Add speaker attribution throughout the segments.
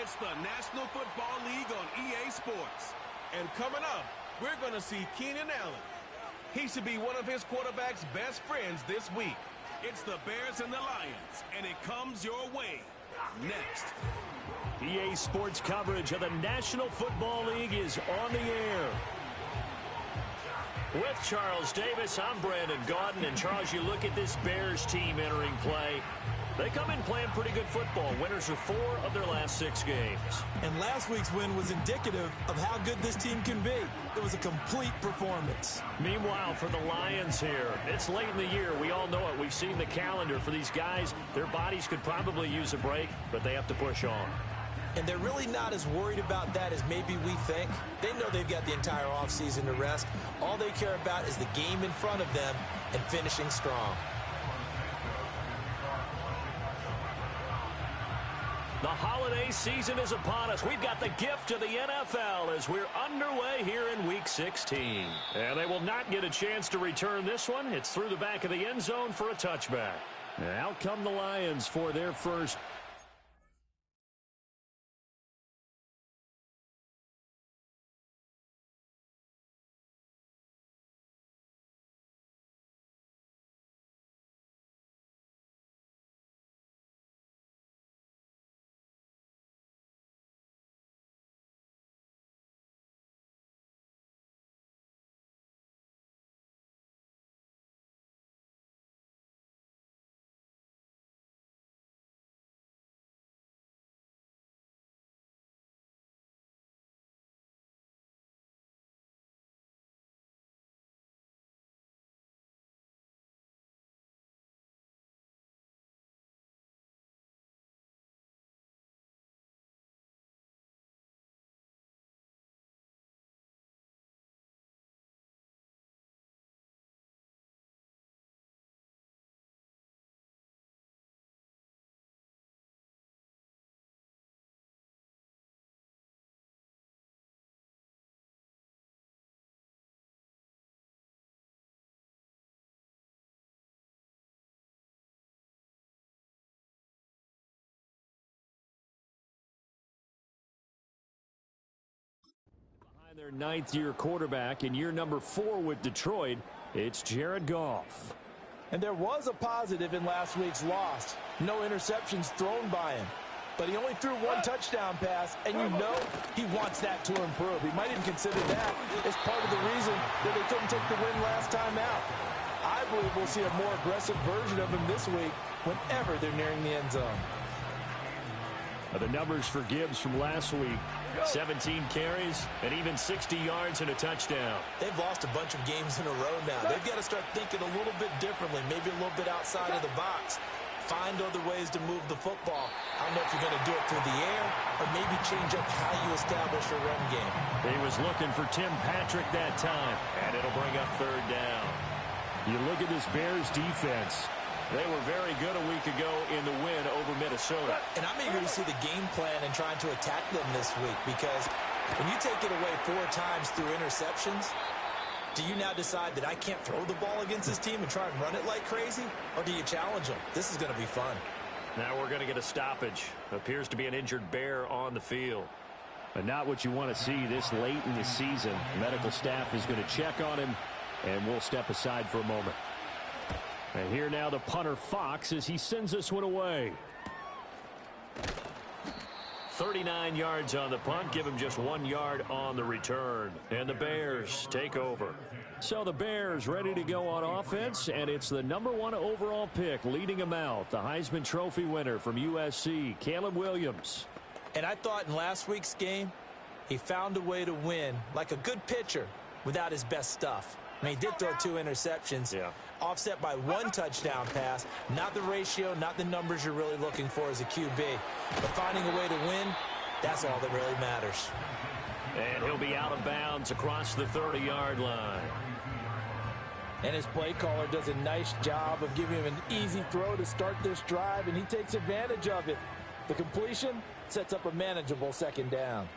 Speaker 1: It's the National Football League on EA Sports. And coming up, we're going to see Keenan Allen. He should be one of his quarterback's best friends this week. It's the Bears and the Lions, and it comes your way next.
Speaker 2: EA Sports coverage of the National Football League is on the air. With Charles Davis, I'm Brandon Gaudin. And Charles, you look at this Bears team entering play. They come in playing pretty good football. Winners of 4 of their last 6 games.
Speaker 3: And last week's win was indicative of how good this team can be. It was a complete performance.
Speaker 2: Meanwhile, for the Lions here, it's late in the year. We all know it. We've seen the calendar for these guys. Their bodies could probably use a break, but they have to push on.
Speaker 3: And they're really not as worried about that as maybe we think. They know they've got the entire offseason to rest. All they care about is the game in front of them and finishing strong.
Speaker 2: The holiday season is upon us. We've got the gift of the NFL as we're underway here in Week 16. And they will not get a chance to return this one. It's through the back of the end zone for a touchback. Out come the Lions for their first. Their 9th-year quarterback in year number 4 with Detroit, it's Jared Goff.
Speaker 3: And there was a positive in last week's loss. No interceptions thrown by him. But he only threw 1 touchdown pass, and you know he wants that to improve. He might even consider that as part of the reason that they couldn't take the win last time out. I believe we'll see a more aggressive version of him this week whenever they're nearing the end zone.
Speaker 2: The numbers for Gibbs from last week, 17 carries and even 60 yards and a touchdown.
Speaker 3: They've lost a bunch of games in a row now. They've got to start thinking a little bit differently, maybe a little bit outside of the box. Find other ways to move the football. I don't know if you're going to do it through the air or maybe change up how you establish a run game.
Speaker 2: He was looking for Tim Patrick that time, and it'll bring up 3rd down. You look at this Bears defense. They were very good a week ago in the win over Minnesota.
Speaker 3: And I'm eager to see the game plan and trying to attack them this week, because when you take it away 4 times through interceptions, do you now decide that I can't throw the ball against this team and try and run it like crazy? Or do you challenge them? This is going to be fun.
Speaker 2: Now we're going to get a stoppage. Appears to be an injured Bear on the field. But not what you want to see this late in the season. Medical staff is going to check on him, and we'll step aside for a moment. And here now the punter Fox as he sends this one away. 39 yards on the punt, give him just 1 yard on the return. And the Bears take over. So the Bears ready to go on offense, and it's the #1 overall pick leading them out, the Heisman Trophy winner from USC, Caleb Williams.
Speaker 3: And I thought in last week's game, he found a way to win like a good pitcher without his best stuff. I mean, he did throw 2 interceptions, offset by 1 touchdown pass. Not the ratio, not the numbers you're really looking for as a QB. But finding a way to win, that's all that really matters.
Speaker 2: And he'll be out of bounds across the 30-yard line.
Speaker 3: And his play caller does a nice job of giving him an easy throw to start this drive, and he takes advantage of it. The completion sets up a manageable 2nd down.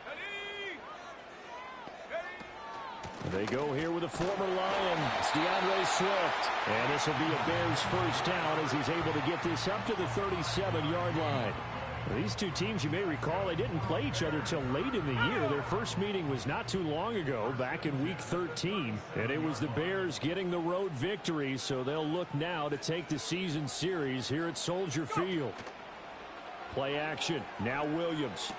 Speaker 2: They go here with a former Lion, it's DeAndre Swift. And this will be a Bears first down as he's able to get this up to the 37-yard line. These two teams, you may recall, they didn't play each other till late in the year. Their first meeting was not too long ago, back in Week 13. And it was the Bears getting the road victory, so they'll look now to take the season series here at Soldier Field. Play action. Now Williams.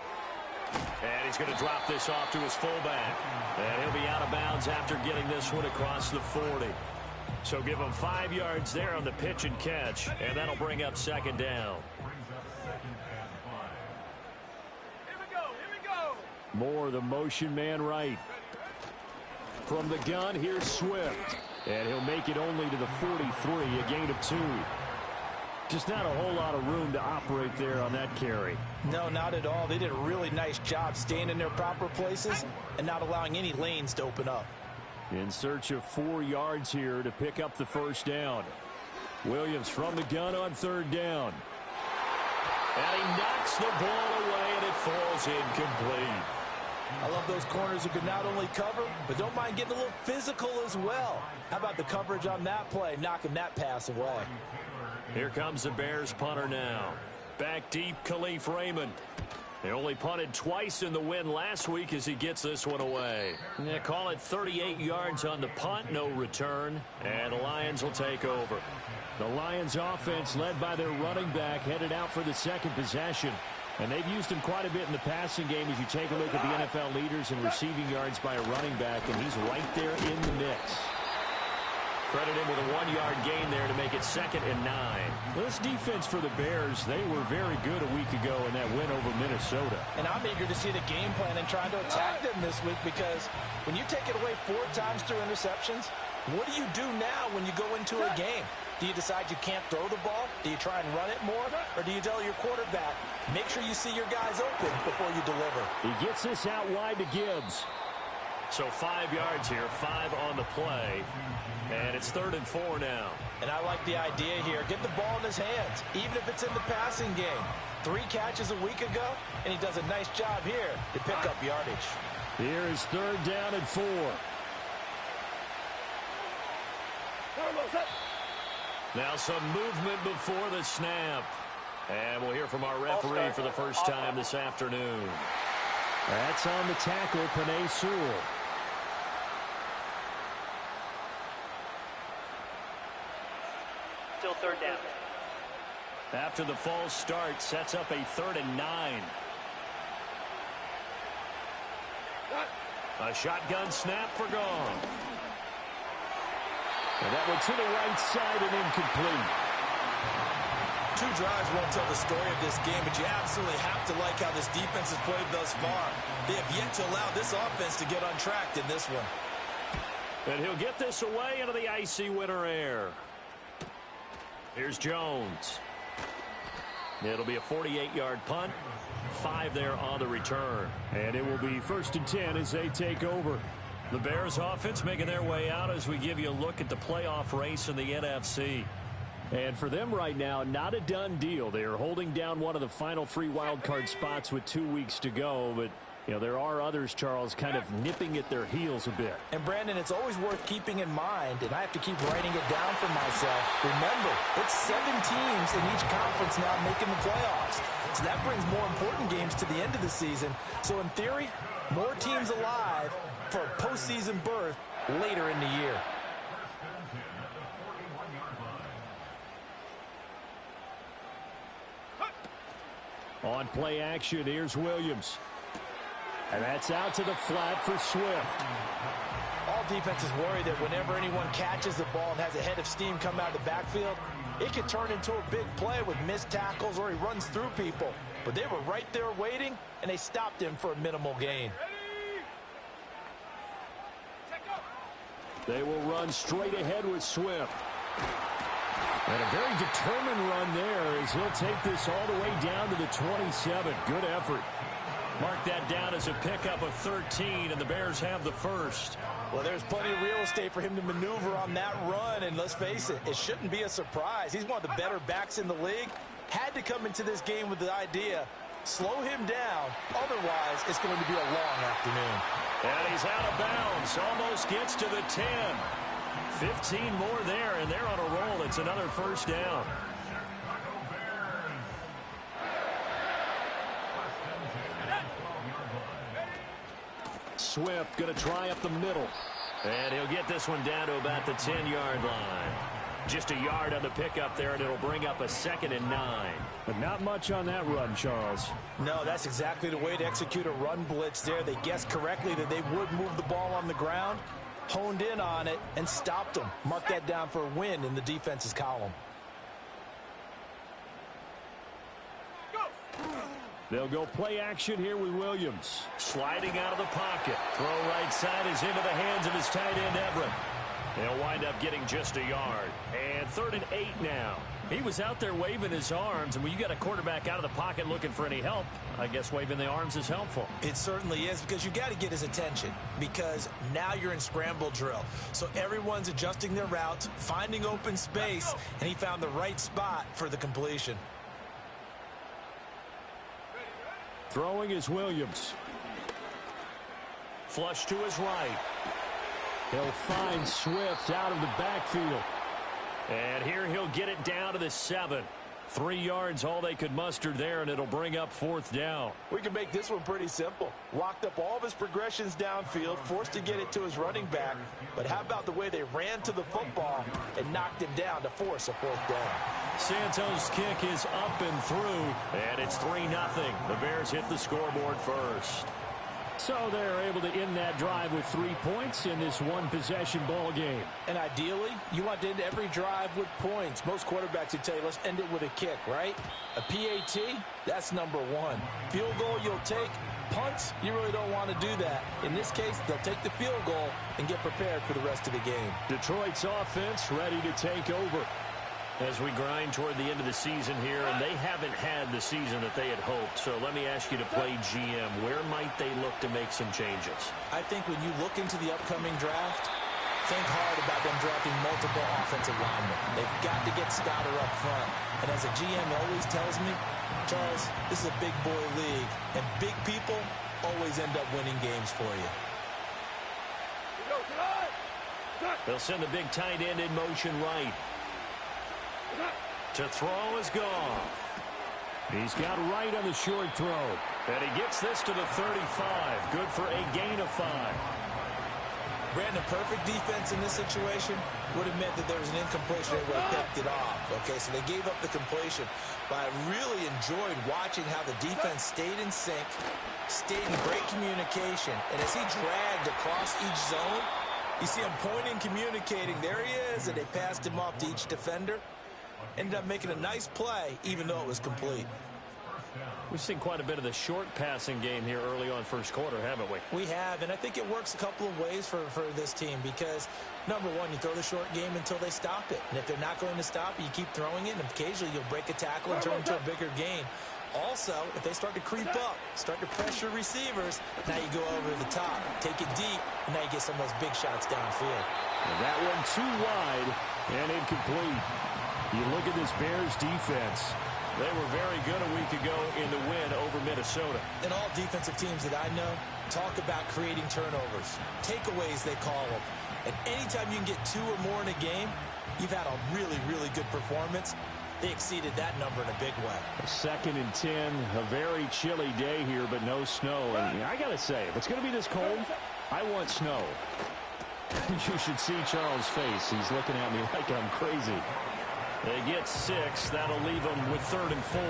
Speaker 2: And he's going to drop this off to his fullback. And he'll be out of bounds after getting this one across the 40. So give him 5 yards there on the pitch and catch, and that'll bring up second down. Moore, the motion man right. From the gun, here's Swift. And he'll make it only to the 43, a gain of 2. Just not a whole lot of room to operate there on that carry.
Speaker 3: No, not at all. They did a really nice job staying in their proper places and not allowing any lanes to open up.
Speaker 2: In search of 4 yards here to pick up the first down. Williams from the gun on third down. And he knocks the ball away, and it falls incomplete.
Speaker 3: I love those corners who can not only cover, but don't mind getting a little physical as well. How about the coverage on that play, knocking that pass away?
Speaker 2: Here comes the Bears punter now. Back deep, Khalif Raymond. They only punted twice in the win last week as he gets this one away. They call it 38 yards on the punt, no return, and the Lions will take over. The Lions offense led by their running back headed out for the second possession. And they've used him quite a bit in the passing game as you take a look at the NFL leaders in receiving yards by a running back, and he's right there in the mix. Credit him with a 1-yard gain there to make it 2nd and 9. Well, this defense for the Bears, they were very good a week ago in that win over Minnesota.
Speaker 3: And I'm eager to see the game plan and trying to attack them this week, because when you take it away 4 times through interceptions, what do you do now when you go into a game? Do you decide you can't throw the ball? Do you try and run it more? Or do you tell your quarterback, make sure you see your guys open before you deliver?
Speaker 2: He gets this out wide to Gibbs. So 5 yards here, 5 on the play. And it's 3rd and 4 now.
Speaker 3: And I like the idea here. Get the ball in his hands, even if it's in the passing game. 3 catches a week ago, and he does a nice job here to pick up yardage.
Speaker 2: Here is 3rd down and 4. Now some movement before the snap. And we'll hear from our referee for the first time this afternoon. That's on the tackle, Penei Sewell.
Speaker 4: Still 3rd down.
Speaker 2: After the false start, sets up a 3rd and 9. A shotgun snap for Goff. And that one to the right side and incomplete.
Speaker 3: 2 drives won't tell the story of this game, but you absolutely have to like how this defense has played thus far. They have yet to allow this offense to get untracked in this one.
Speaker 2: And he'll get this away into the icy winter air. Here's Jones. It'll be a 48-yard punt. 5 there on the return. And it will be 1st and 10 as they take over. The Bears offense making their way out as we give you a look at the playoff race in the NFC. And for them right now, not a done deal. They are holding down one of the final 3 wildcard spots with 2 weeks to go. But, you know, there are others, Charles, kind of nipping at their heels a bit.
Speaker 3: And, Brandon, it's always worth keeping in mind, and I have to keep writing it down for myself. Remember, it's 7 teams in each conference now making the playoffs. So that brings more important games to the end of the season. So, in theory, more teams alive for a postseason berth later in the year.
Speaker 2: On play action, here's Williams. And that's out to the flat for Swift.
Speaker 3: All defenses worry that whenever anyone catches the ball and has a head of steam come out of the backfield, it could turn into a big play with missed tackles or he runs through people. But they were right there waiting, and they stopped him for a minimal gain.
Speaker 2: They will run straight ahead with Swift. And a very determined run there as he'll take this all the way down to the 27. Good effort. Mark that down as a pickup of 13, and the Bears have the first.
Speaker 3: Well, there's plenty of real estate for him to maneuver on that run, and let's face it, it shouldn't be a surprise. He's one of the better backs in the league. Had to come into this game with the idea, slow him down, otherwise it's going to be a long afternoon.
Speaker 2: And he's out of bounds, almost gets to the 10. 15 more there, and they're on a roll. It's another first down. Swift going to try up the middle.
Speaker 4: And he'll get this one down to about the 10-yard line. Just a yard on the pickup there, and it'll bring up a 2nd and 9.
Speaker 2: But not much on that run, Charles.
Speaker 3: No, that's exactly the way to execute a run blitz there. They guessed correctly that they would move the ball on the ground, honed in on it, and stopped them. Mark that down for a win in the defense's column.
Speaker 2: They'll go play action here with Williams.
Speaker 4: Sliding out of the pocket. Throw right side is into the hands of his tight end, Everett. They'll wind up getting just a yard. And 3rd and 8 now. He was out there waving his arms, and when you got a quarterback out of the pocket looking for any help, I guess waving the arms is helpful.
Speaker 3: It certainly is, because you got to get his attention, because now you're in scramble drill. So everyone's adjusting their routes, finding open space, and he found the right spot for the completion.
Speaker 2: Throwing is Williams.
Speaker 4: Flush to his right.
Speaker 2: He'll find Swift out of the backfield.
Speaker 4: And here he'll get it down to the 7.
Speaker 2: 3 yards all they could muster there, and it'll bring up 4th down.
Speaker 3: We can make this one pretty simple. Locked up all of his progressions downfield, forced to get it to his running back. But how about the way they ran to the football and knocked him down to force a 4th down?
Speaker 2: Santos' kick is up and through.
Speaker 4: And it's 3-0. The Bears hit the scoreboard first.
Speaker 2: So they're able to end that drive with 3 points in this one-possession ball game.
Speaker 3: And ideally, you want to end every drive with points. Most quarterbacks would tell you, let's end it with a kick, right? A PAT, that's number 1. Field goal you'll take. Punts, you really don't want to do that. In this case, they'll take the field goal and get prepared for the rest of the game.
Speaker 2: Detroit's offense ready to take over.
Speaker 4: As we grind toward the end of the season here, and they haven't had the season that they had hoped. So let me ask you to play GM. Where might they look to make some changes?
Speaker 3: I think when you look into the upcoming draft, think hard about them drafting multiple offensive linemen. They've got to get Stoddard up front. And as a GM always tells me, Charles, this is a big boy league, and big people always end up winning games for you.
Speaker 4: They'll send the big tight end in motion right. To throw is gone.
Speaker 2: He's got right on the short throw.
Speaker 4: And he gets this to the 35. Good for a gain of 5.
Speaker 3: Brandon, perfect defense in this situation would have meant that there was an incompletion. They would have picked it off. Okay, so they gave up the completion. But I really enjoyed watching how the defense stayed in sync, stayed in great communication. And as he dragged across each zone, you see him pointing, communicating. There he is, and they passed him off to each defender. Ended up making a nice play, even though it was complete.
Speaker 4: We've seen quite a bit of the short passing game here early on first quarter, haven't we?
Speaker 3: We have, and I think it works a couple of ways for this team because, number one, you throw the short game until they stop it. And if they're not going to stop it, you keep throwing it, and occasionally you'll break a tackle and turn it into a bigger gain. Also, if they start to creep up, start to pressure receivers, now you go over the top, take it deep, and now you get some of those big shots downfield.
Speaker 2: And that one too wide and incomplete. You look at this Bears defense.
Speaker 4: They were very good a week ago in the win over Minnesota.
Speaker 3: And all defensive teams that I know talk about creating turnovers. Takeaways, they call them. And anytime you can get 2 or more in a game, you've had a really, really good performance. They exceeded that number in a big way.
Speaker 2: 2nd and 10, a very chilly day here, but no snow. And I got to say, if it's going to be this cold, I want snow. You should see Charles' face. He's looking at me like I'm crazy.
Speaker 4: They get 6. That'll leave them with 3rd and 4.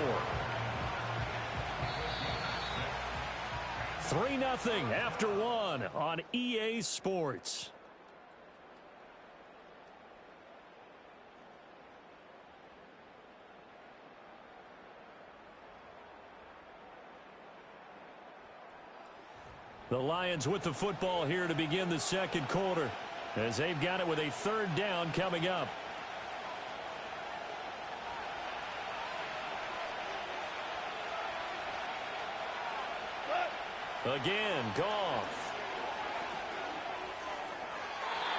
Speaker 2: 3-0 after 1 on EA Sports. The Lions with the football here to begin the second quarter, as they've got it with a 3rd down coming up.
Speaker 4: Again, Goff.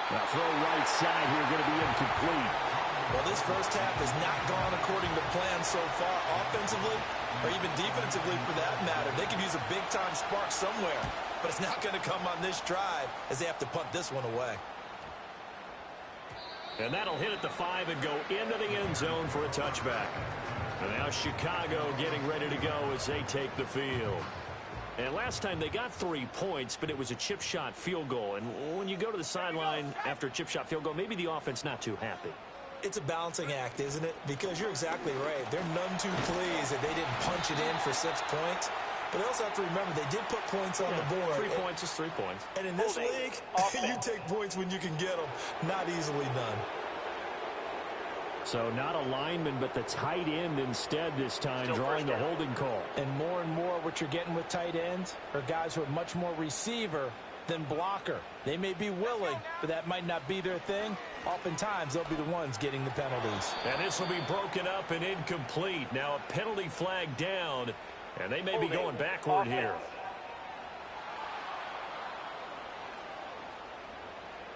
Speaker 2: That throw right side here going to be incomplete.
Speaker 3: Well, this first half has not gone according to plan so far, offensively or even defensively for that matter. They could use a big-time spark somewhere, but it's not going to come on this drive as they have to punt this one away.
Speaker 4: And that'll hit at the 5 and go into the end zone for a touchback. And now Chicago getting ready to go as they take the field. And last time they got 3 points, but it was a chip shot field goal. And when you go to the sideline after a chip shot field goal, maybe the offense not too happy.
Speaker 3: It's a balancing act, isn't it? Because you're exactly right. They're none too pleased that they didn't punch it in for 6 points. But they also have to remember they did put points on the board.
Speaker 4: 3 points is 3 points.
Speaker 3: And in this league, you take points when you can get them. Not easily done.
Speaker 2: So not a lineman, but the tight end instead this time, drawing the holding call.
Speaker 3: And more what you're getting with tight ends are guys who are much more receiver than blocker. They may be willing, but that might not be their thing. Oftentimes, they'll be the ones getting the penalties.
Speaker 4: And this will be broken up and incomplete. Now a penalty flag down, and they may be going backward here.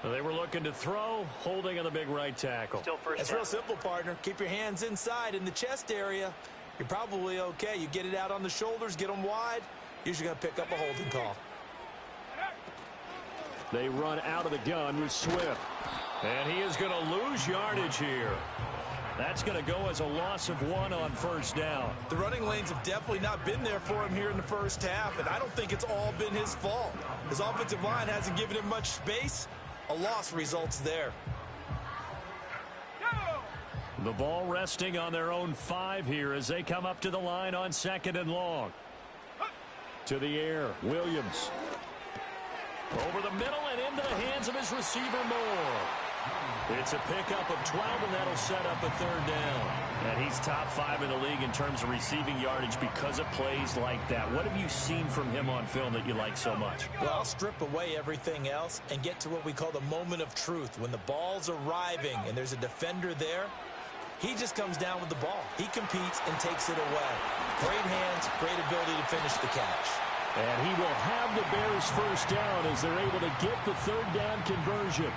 Speaker 4: They were looking to throw, holding on the big right tackle.
Speaker 3: It's real simple, partner. Keep your hands inside in the chest area. You're probably okay. You get it out on the shoulders, get them wide. Usually going to pick up a holding call.
Speaker 2: They run out of the gun with Swift.
Speaker 4: And he is going to lose yardage here. That's going to go as a loss of 1 on first down.
Speaker 3: The running lanes have definitely not been there for him here in the first half, and I don't think it's all been his fault. His offensive line hasn't given him much space. A loss results there.
Speaker 4: The ball resting on their own 5 here as they come up to the line on 2nd and long.
Speaker 2: To the air, Williams.
Speaker 4: Over the middle and into the hands of his receiver Moore. It's a pickup of 12, and that'll set up a 3rd down. And he's top 5 in the league in terms of receiving yardage because of plays like that. What have you seen from him on film that you like so much?
Speaker 3: Well, I'll strip away everything else and get to what we call the moment of truth. When the ball's arriving and there's a defender there, he just comes down with the ball. He competes and takes it away. Great hands, great ability to finish the catch.
Speaker 2: And he will have the Bears first down as they're able to get the 3rd down conversion.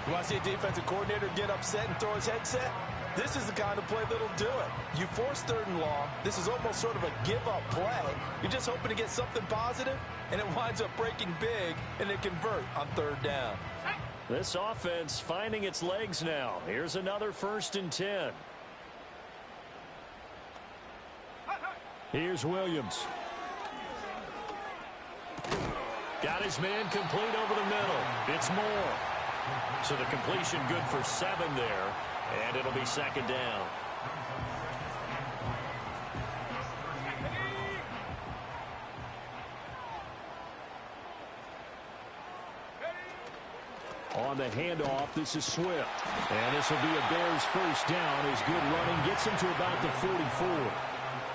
Speaker 3: You want to see a defensive coordinator get upset and throw his headset? This is the kind of play that'll do it. You force 3rd and long. This is almost sort of a give-up play. You're just hoping to get something positive, and it winds up breaking big, and they convert on 3rd down.
Speaker 4: This offense finding its legs now. Here's another 1st and 10.
Speaker 2: Here's Williams.
Speaker 4: Got his man complete over the middle. It's Moore. So the completion good for 7 there, and it'll be 2nd down.
Speaker 2: On the handoff, this is Swift. And this will be a Bears first down as good running gets him to about the 44.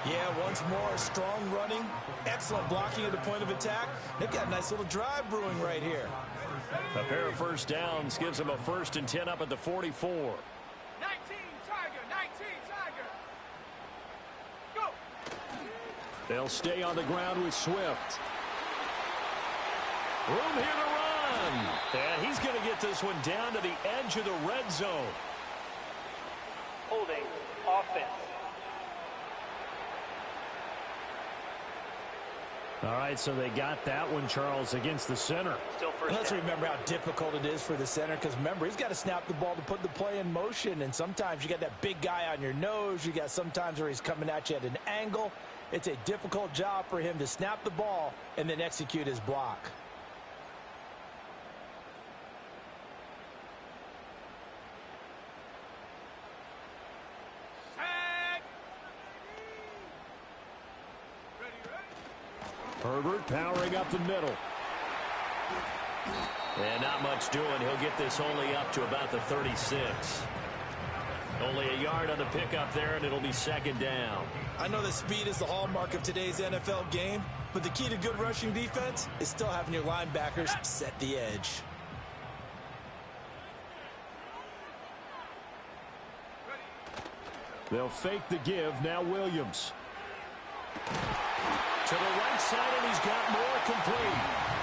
Speaker 3: Yeah, once more, strong running, excellent blocking at the point of attack. They've got a nice little drive brewing right here.
Speaker 4: A pair of first downs gives them a 1st and 10 up at the 44.
Speaker 5: 19 Tiger, 19 Tiger. Go.
Speaker 2: They'll stay on the ground with Swift.
Speaker 4: Room here to run. And he's going to get this one down to the edge of the red zone.
Speaker 5: Holding offense.
Speaker 2: All right, so they got that one, Charles, against the center.
Speaker 5: Still first
Speaker 3: Let's
Speaker 5: down.
Speaker 3: remember how difficult it is for the center, because remember, he's got to snap the ball to put the play in motion, and sometimes you got that big guy on your nose. You got sometimes where he's coming at you at an angle. It's a difficult job for him to snap the ball and then execute his block.
Speaker 2: Herbert powering up the middle.
Speaker 4: And not much doing. He'll get this only up to about the 36. Only a yard on the pickup there, and it'll be 2nd down.
Speaker 3: I know that speed is the hallmark of today's NFL game, but the key to good rushing defense is still having your linebackers set the edge.
Speaker 2: They'll fake the give. Now Williams.
Speaker 4: To the right side, and he's got more complete.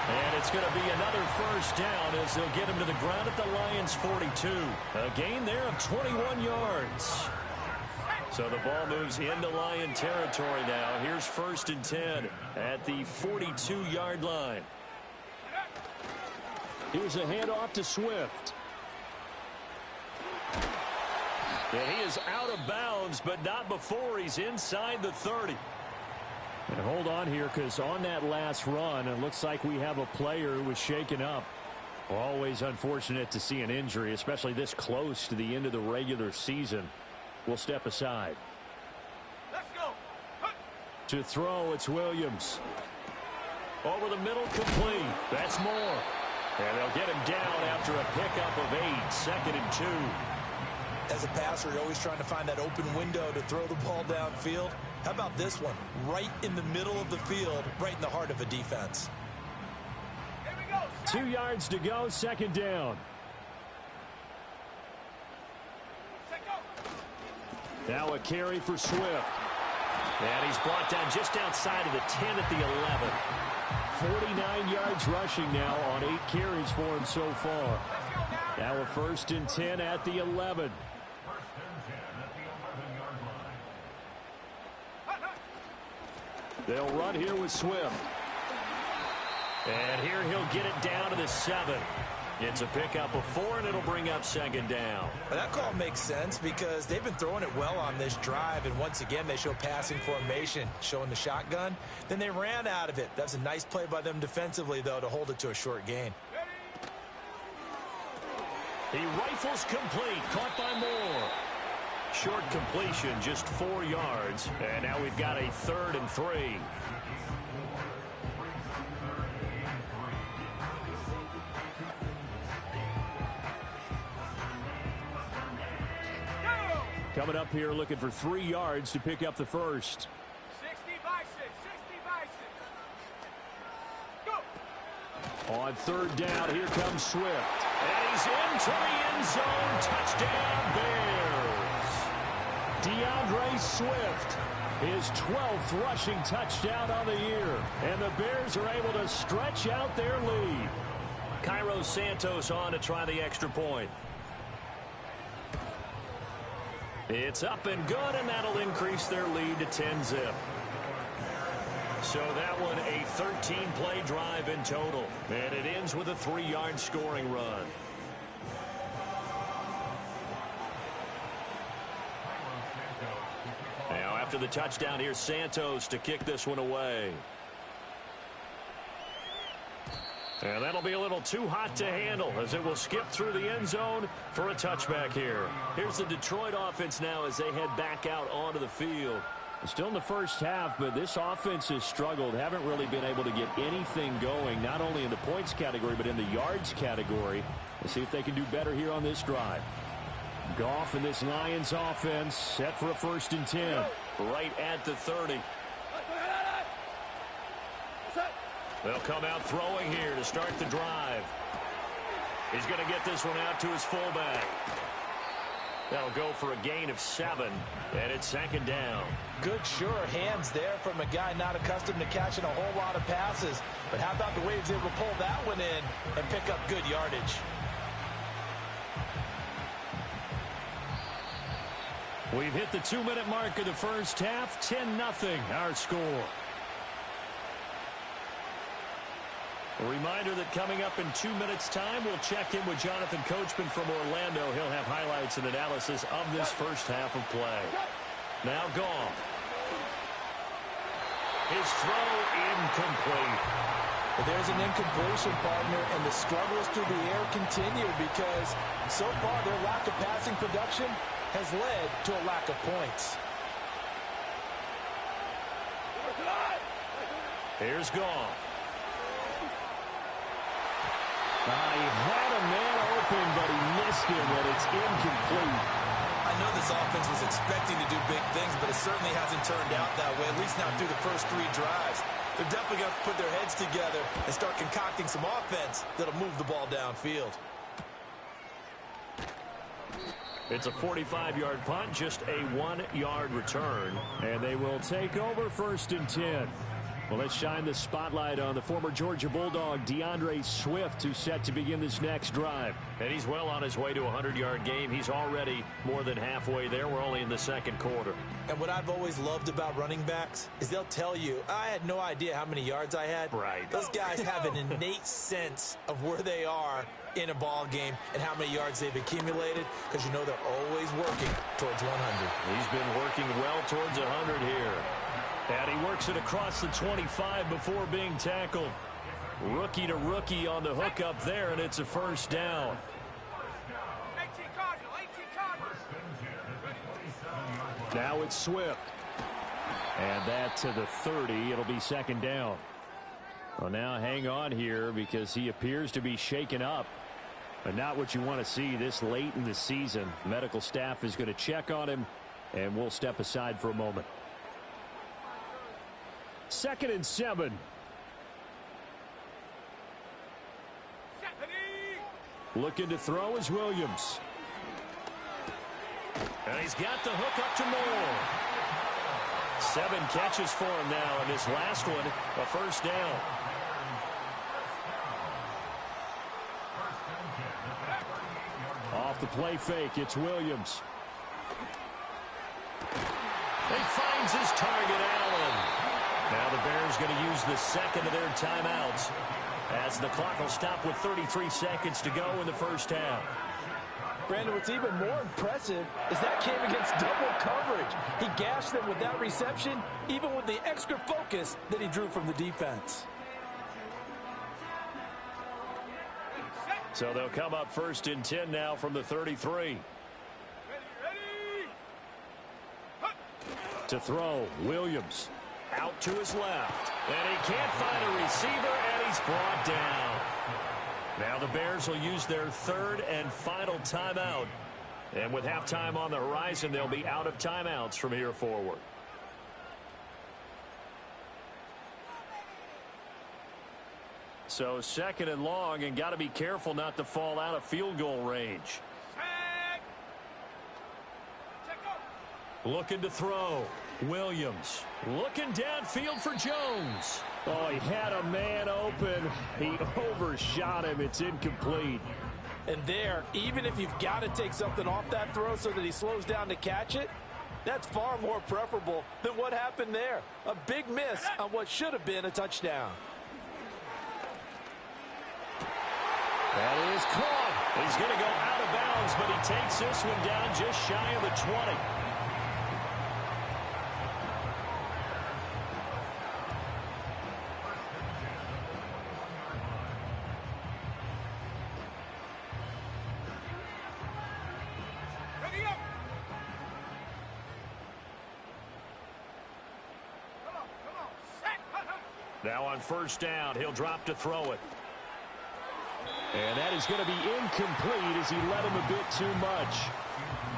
Speaker 4: And it's going to be another first down as they'll get him to the ground at the Lions' 42. A gain there of 21 yards. So the ball moves into Lion territory now. Here's 1st and 10 at the 42-yard line.
Speaker 2: Here's a handoff to Swift.
Speaker 4: And he is out of bounds, but not before he's inside the 30.
Speaker 2: And hold on here, because on that last run, it looks like we have a player who was shaken up. Always unfortunate to see an injury, especially this close to the end of the regular season. We'll step aside.
Speaker 5: Let's go.
Speaker 2: To throw, it's Williams.
Speaker 4: Over the middle, complete. That's more. And they'll get him down after a pickup of 8, 2nd and 2.
Speaker 3: As a passer, you're always trying to find that open window to throw the ball downfield. How about this one? Right in the middle of the field, right in the heart of a defense.
Speaker 5: Here we go.
Speaker 2: 2 yards to go, 2nd down.
Speaker 5: Set go.
Speaker 2: Now a carry for Swift.
Speaker 4: And he's brought down just outside of the 10 at the 11.
Speaker 2: 49 yards rushing now on 8 carries for him so far.
Speaker 5: Let's go now.
Speaker 2: Now a 1st and 10 at the 11. They'll run here with Swift.
Speaker 4: And here he'll get it down to the 7. It's a pickup of 4, and it'll bring up 2nd down.
Speaker 3: But that call makes sense because they've been throwing it well on this drive, and once again they show passing formation, showing the shotgun. Then they ran out of it. That's a nice play by them defensively, though, to hold it to a short gain.
Speaker 4: He rifles complete, caught by Moore. Short completion, just 4 yards, and now we've got a 3rd and 3.
Speaker 2: Coming up here looking for 3 yards to pick up the first.
Speaker 5: 60 by 6. 60 by 6. Go.
Speaker 2: On 3rd down, here comes Swift.
Speaker 4: And he's into the end zone. Touchdown, Bears.
Speaker 2: DeAndre Swift, his 12th rushing touchdown on the year. And the Bears are able to stretch out their lead.
Speaker 4: Cairo Santos on to try the extra point. It's up and good, and that'll increase their lead to 10-zip. So that one a 13-play drive in total. And it ends with a 3-yard scoring run. Now after the touchdown, here's Santos to kick this one away. And that'll be a little too hot to handle as it will skip through the end zone for a touchback here. Here's the Detroit offense now as they head back out onto the field.
Speaker 2: Still in the first half, but this offense has struggled. Haven't really been able to get anything going, not only in the points category, but in the yards category. Let's see if they can do better here on this drive. Goff and this Lions offense set for a 1st and 10.
Speaker 4: Right at the 30. They'll come out throwing here to start the drive. He's going to get this one out to his fullback. That'll go for a gain of 7, and it's 2nd down.
Speaker 3: Good, sure hands there from a guy not accustomed to catching a whole lot of passes. But how about the way he was able to pull that one in and pick up good yardage?
Speaker 2: We've hit the 2-minute mark of the first half. 10-0 our score.
Speaker 4: A reminder that coming up in 2 minutes' time, we'll check in with Jonathan Coachman from Orlando. He'll have highlights and analysis of this first half of play. Now Goff. His throw incomplete.
Speaker 3: But there's an incompletion, partner, and the struggles through the air continue because so far their lack of passing production has led to a lack of points.
Speaker 4: Here's Goff.
Speaker 2: He had a man open, but he missed him, and it's incomplete.
Speaker 3: I know this offense was expecting to do big things, but it certainly hasn't turned out that way, at least not through the first 3 drives. They're definitely going to put their heads together and start concocting some offense that'll move the ball downfield.
Speaker 4: It's a 45-yard punt, just a 1-yard return.
Speaker 2: And they will take over 1st and 10. Well, let's shine the spotlight on the former Georgia Bulldog, DeAndre Swift, who's set to begin this next drive.
Speaker 4: And he's well on his way to a 100-yard game. He's already more than halfway there. We're only in the 2nd quarter.
Speaker 3: And what I've always loved about running backs is they'll tell you, I had no idea how many yards I had.
Speaker 4: Right.
Speaker 3: Those guys have an innate sense of where they are in a ball game and how many yards they've accumulated because you know they're always working towards 100.
Speaker 4: He's been working well towards 100 here. And he works it across the 25 before being tackled. Rookie to rookie on the hookup there, and it's a first down.
Speaker 5: 18 Cardinal, 18 Cardinal.
Speaker 2: Now it's Swift. And that to the 30. It'll be second down. Well, now hang on here because he appears to be shaken up. But not what you want to see this late in the season. Medical staff is going to check on him, and we'll step aside for a moment. 2nd and 7. Looking to throw is Williams.
Speaker 4: And he's got the hook up to Moore. 7 catches for him now, and this last one, a first down.
Speaker 2: Off the play fake, it's Williams.
Speaker 4: He finds his target, Allen. Now the Bears going to use the second of their timeouts as the clock will stop with 33 seconds to go in the first half.
Speaker 3: Brandon, what's even more impressive is that came against double coverage. He gashed them with that reception, even with the extra focus that he drew from the defense.
Speaker 4: So they'll come up 1st and 10 now from the 33.
Speaker 2: To throw, Williams.
Speaker 4: Out to his left. And he can't find a receiver, and he's brought down. Now the Bears will use their 3rd and final timeout. And with halftime on the horizon, they'll be out of timeouts from here forward. So 2nd and long, and got to be careful not to fall out of field goal range. Looking to throw. Williams looking downfield for Jones.
Speaker 2: Oh, he had a man open. He overshot him. It's incomplete.
Speaker 3: And there, even if you've got to take something off that throw so that he slows down to catch it, that's far more preferable than what happened there. A big miss on what should have been a touchdown.
Speaker 4: That is caught. He's going to go out of bounds, but he takes this one down just shy of the 20. Now on 1st down, he'll drop to throw it.
Speaker 2: And that is going to be incomplete as he let him a bit too much.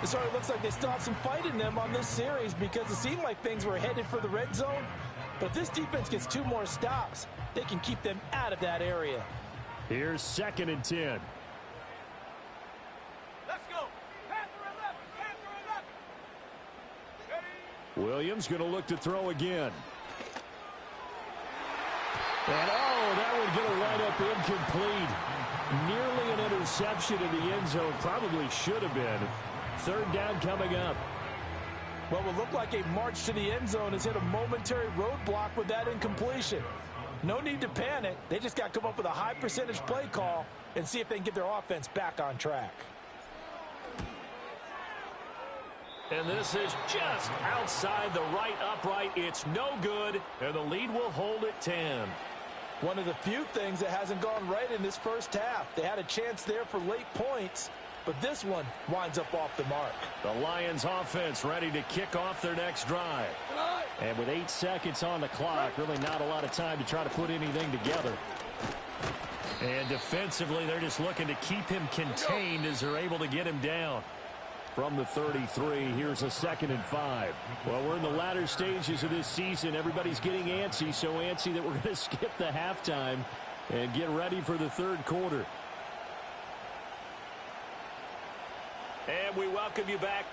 Speaker 3: It sort of looks like they still have some fight in them on this series because it seemed like things were headed for the red zone. But if this defense gets 2 more stops, they can keep them out of that area.
Speaker 2: Here's 2nd and 10.
Speaker 5: Let's go. Panther 11. Panther 11.
Speaker 2: Williams going to look to throw again. And that one going to wind up incomplete. Nearly an interception in the end zone. Probably should have been. 3rd down coming up.
Speaker 3: What will look like a march to the end zone has hit a momentary roadblock with that incompletion. No need to panic. They just got to come up with a high percentage play call and see if they can get their offense back on track.
Speaker 4: And this is just outside the right upright. It's no good, and the lead will hold at 10.
Speaker 3: One of the few things that hasn't gone right in this first half. They had a chance there for late points, but this one winds up off the mark.
Speaker 4: The Lions offense ready to kick off their next drive.
Speaker 2: And with 8 seconds on the clock, really not a lot of time to try to put anything together.
Speaker 4: And defensively, they're just looking to keep him contained as they're able to get him down.
Speaker 2: From the 33, here's a 2nd and 5. Well, we're in the latter stages of this season. Everybody's getting antsy, so antsy that we're going to skip the halftime and get ready for the 3rd quarter.
Speaker 4: And we welcome you back.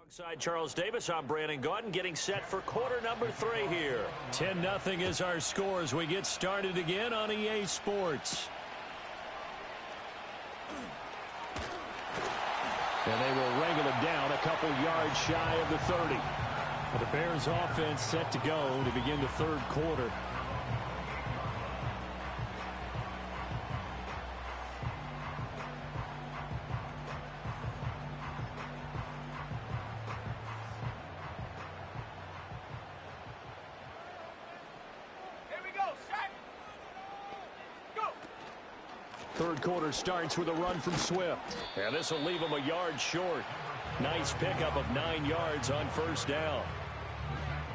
Speaker 4: Alongside Charles Davis, I'm Brandon Gaudin, getting set for quarter number 3 here. 10-0 is our score as we get started again on EA Sports. And they will wrangle it down a couple yards shy of the 30. The Bears offense set to go to begin the third quarter. Third quarter starts with a run from Swift. And this will leave him a yard short. Nice pickup of 9 yards on first down.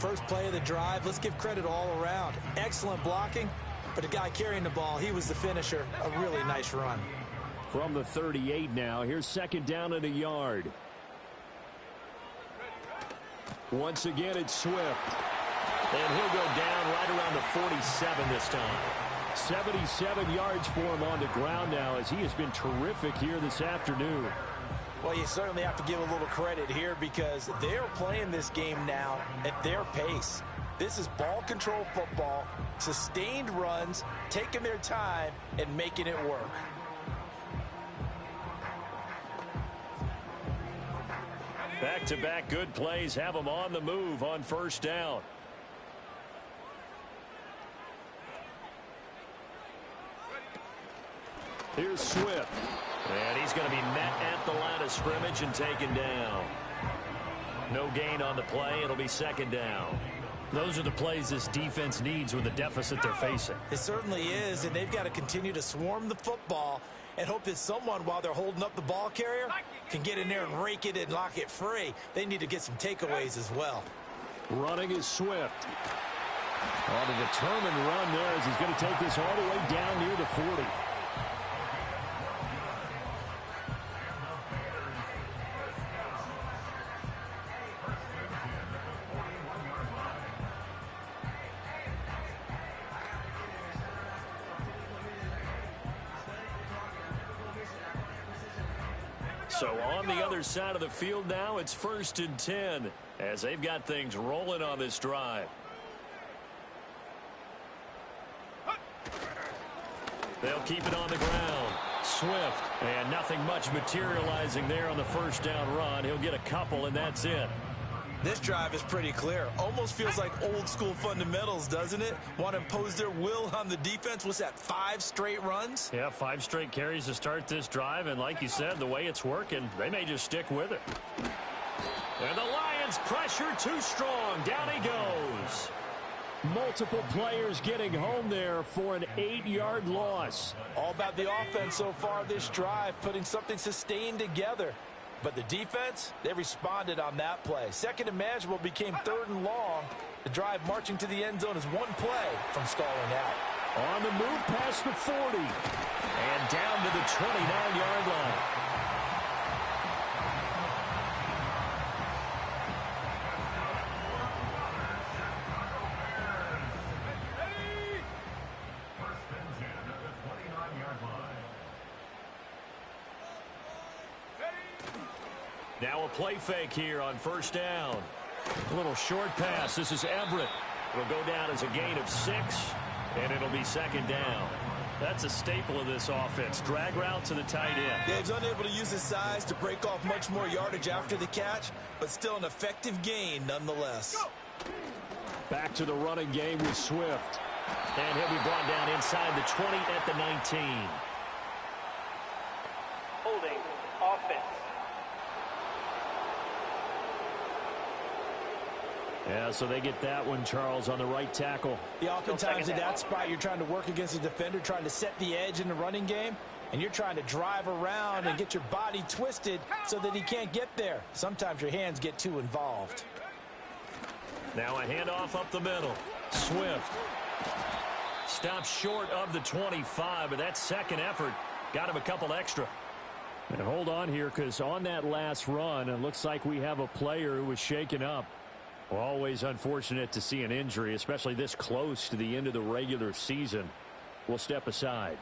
Speaker 3: First play of the drive, let's give credit all around. Excellent blocking, but the guy carrying the ball, he was the finisher. A really nice run.
Speaker 2: From the 38 now, here's second down and a yard. Once again, it's Swift.
Speaker 4: And he'll go down right around the 47 this time.
Speaker 2: 77 yards for him on the ground now as he has been terrific here this afternoon.
Speaker 3: Well, you certainly have to give a little credit here because they're playing this game now at their pace. This is ball control football, sustained runs, taking their time and making it work.
Speaker 4: Back-to-back good plays have them on the move on first down. Here's Swift. And he's going to be met at the line of scrimmage and taken down. No gain on the play. It'll be second down. Those are the plays this defense needs with the deficit they're facing.
Speaker 3: It certainly is, and they've got to continue to swarm the football and hope that someone, while they're holding up the ball carrier, can get in there and rake it and lock it free. They need to get some takeaways as well.
Speaker 2: Running is Swift. On a determined run there as he's going to take this all the way down near the 40.
Speaker 4: So on the other side of the field now, it's 1st and 10 as they've got things rolling on this drive. They'll keep it on the ground. Swift, and nothing much materializing there on the first down run. He'll get a couple, and that's it.
Speaker 3: This drive is pretty clear. Almost feels like old school fundamentals, doesn't it? Want to impose their will on the defense. What's that, 5 straight runs?
Speaker 4: Yeah, 5 straight carries to start this drive, and like you said, the way it's working, they may just stick with it. And the Lions pressure too strong. Down he goes.
Speaker 2: Multiple players getting home there for an 8-yard loss.
Speaker 3: All about the offense so far this drive, putting something sustained together. But the defense, they responded on that play. Second and manageable became 3rd and long. The drive marching to the end zone is one play from stalling out.
Speaker 2: On the move past the 40.
Speaker 4: And down to the 29-yard line. Now a play fake here on first down. A little short pass. This is Everett. It'll go down as a gain of 6, and it'll be second down. That's a staple of this offense. Drag route to the tight end.
Speaker 3: Yeah, he's unable to use his size to break off much more yardage after the catch, but still an effective gain nonetheless.
Speaker 2: Back to the running game with Swift.
Speaker 4: And he'll be brought down inside the 20 at the 19.
Speaker 5: Holding offense.
Speaker 2: Yeah, so they get that one, Charles, on the right tackle.
Speaker 3: Yeah, oftentimes in that spot, you're trying to work against a defender, trying to set the edge in the running game, and you're trying to drive around and get your body twisted so that he can't get there. Sometimes your hands get too involved.
Speaker 4: Now a handoff up the middle. Swift stops short of the 25, but that second effort got him a couple extra.
Speaker 2: And hold on here, because on that last run, it looks like we have a player who was shaken up. Always unfortunate to see an injury, especially this close to the end of the regular season. We'll step aside.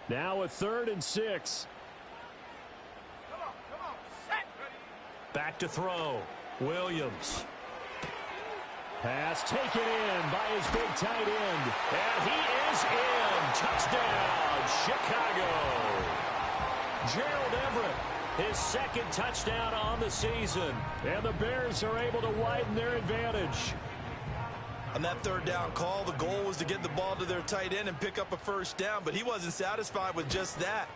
Speaker 2: Now a 3rd and 6.
Speaker 5: Come on, set.
Speaker 4: Back to throw. Williams.
Speaker 2: Pass taken in by his big tight end.
Speaker 4: And he is in. Touchdown, Chicago. Gerald Everett, his second touchdown on the season.
Speaker 2: And the Bears are able to widen their advantage.
Speaker 3: On that third down call, the goal was to get the ball to their tight end and pick up a first down, but he wasn't satisfied with just that.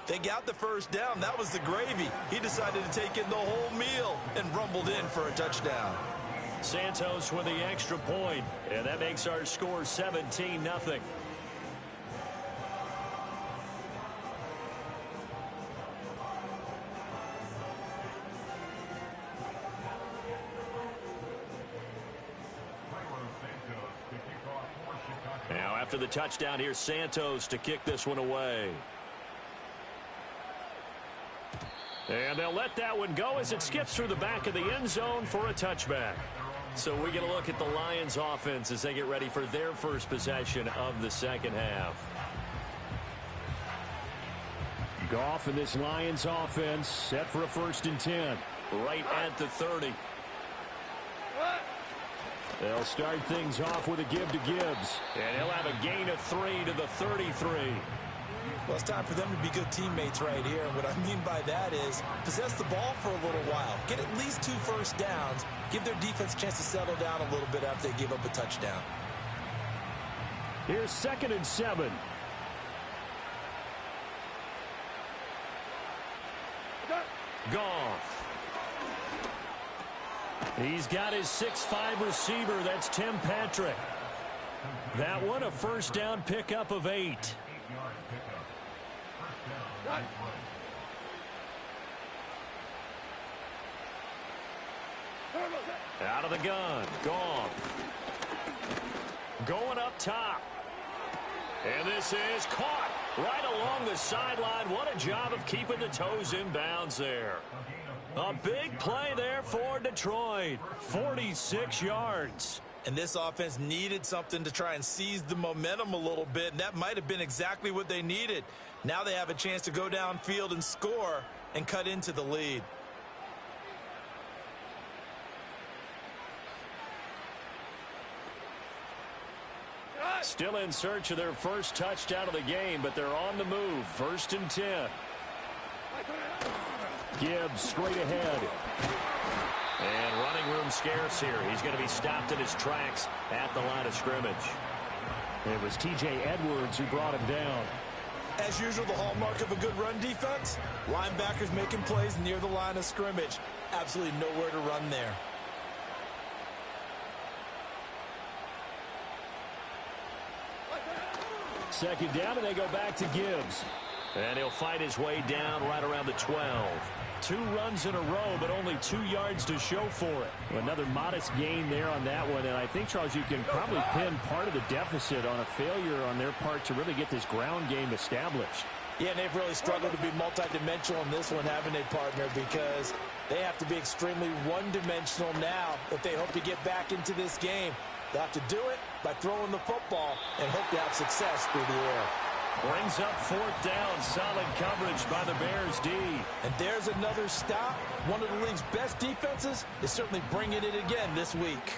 Speaker 3: They got the first down. That was the gravy. He decided to take in the whole meal and rumbled in for a touchdown.
Speaker 4: Santos with the extra point, and that makes our score 17-0. Now after the touchdown, here's Santos to kick this one away. And they'll let that one go as it skips through the back of the end zone for a touchback. So we get a look at the Lions offense as they get ready for their first possession of the second half.
Speaker 2: Goff and this Lions offense set for a 1st and 10.
Speaker 4: Right at the 30.
Speaker 2: They'll start things off with a give to Gibbs.
Speaker 4: And he'll have a gain of 3 to the 33.
Speaker 3: Well, it's time for them to be good teammates right here. And what I mean by that is possess the ball for a little while. Get at least 2 first downs. Give their defense a chance to settle down a little bit after they give up a touchdown.
Speaker 2: Here's 2nd and 7.
Speaker 4: Goff. He's got his 6'5" receiver. That's Tim Patrick. That one a first down pickup of 8. Out of the gun. Goff. Going up top. And this is caught right along the sideline. What a job of keeping the toes in bounds there. A big play there for Detroit. 46 yards.
Speaker 3: And this offense needed something to try and seize the momentum a little bit, and that might have been exactly what they needed. Now they have a chance to go downfield and score and cut into the lead.
Speaker 4: Still in search of their first touchdown of the game, but they're on the move. 1st and 10.
Speaker 2: Gibbs straight ahead.
Speaker 4: And running room scarce here. He's going to be stopped in his tracks at the line of scrimmage.
Speaker 2: It was T.J. Edwards who brought him down.
Speaker 3: As usual, the hallmark of a good run defense, linebackers making plays near the line of scrimmage. Absolutely nowhere to run there.
Speaker 2: Second down, and they go back to Gibbs.
Speaker 4: And he'll fight his way down right around the 12.
Speaker 2: 2 runs in a row, but only 2 yards to show for it. Another modest gain there on that one, and I think, Charles, you can probably pin part of the deficit on a failure on their part to really get this ground game established.
Speaker 3: Yeah, and they've really struggled to be multidimensional in this one, haven't they, partner? Because they have to be extremely one-dimensional now if they hope to get back into this game. They'll have to do it by throwing the football and hope to have success through the air.
Speaker 4: Brings up 4th down. Solid coverage by the Bears D.
Speaker 3: And there's another stop. One of the league's best defenses is certainly bringing it again this week.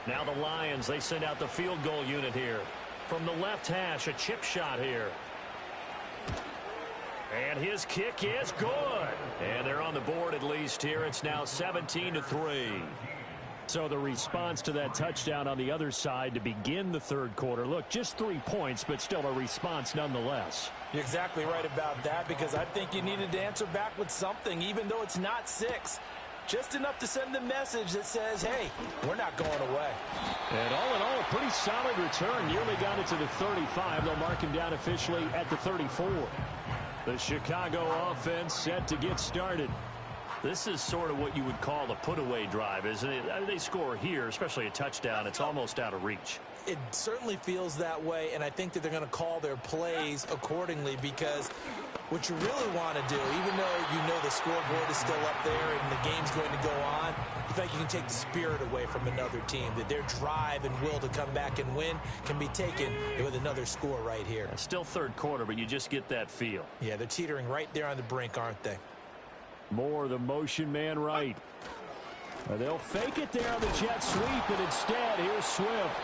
Speaker 4: Now the Lions, they send out the field goal unit here. From the left hash, a chip shot here. And his kick is good. And they're on the board at least here. It's now 17-3.
Speaker 2: So the response to that touchdown on the other side to begin the 3rd quarter. Look, just 3 points, but still a response nonetheless.
Speaker 3: You're exactly right about that, because I think you needed to answer back with something, even though it's not 6. Just enough to send the message that says, hey, we're not going away.
Speaker 2: And all in all, a pretty solid return. Nearly got it to the 35. They'll mark him down officially at the 34.
Speaker 4: The Chicago offense set to get started. This is sort of what you would call a put-away drive, isn't it? I mean, they score here, especially a touchdown. It's almost out of reach.
Speaker 3: It certainly feels that way, and I think that they're going to call their plays accordingly, because what you really want to do, even though you know the scoreboard is still up there and the game's going to go on, you think you can take the spirit away from another team, that their drive and will to come back and win can be taken with another score right here.
Speaker 4: Still 3rd quarter, but you just get that feel.
Speaker 3: Yeah, they're teetering right there on the brink, aren't they?
Speaker 2: More the motion man right. They'll fake it there on the jet sweep, and instead, here's Swift.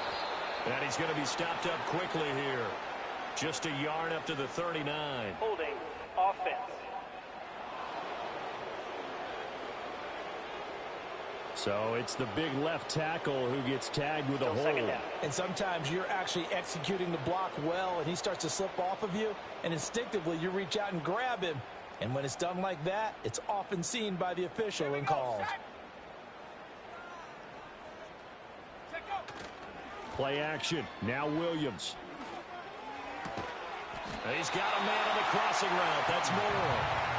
Speaker 4: And he's going to be stopped up quickly here. Just a yard up to the 39.
Speaker 5: Holding offense.
Speaker 2: So it's the big left tackle who gets tagged with a hold.
Speaker 3: And sometimes you're actually executing the block well, and he starts to slip off of you, and instinctively you reach out and grab him. And when it's done like that, it's often seen by the official and called.
Speaker 2: Play action. Now Williams.
Speaker 4: He's got a man on the crossing route. That's more.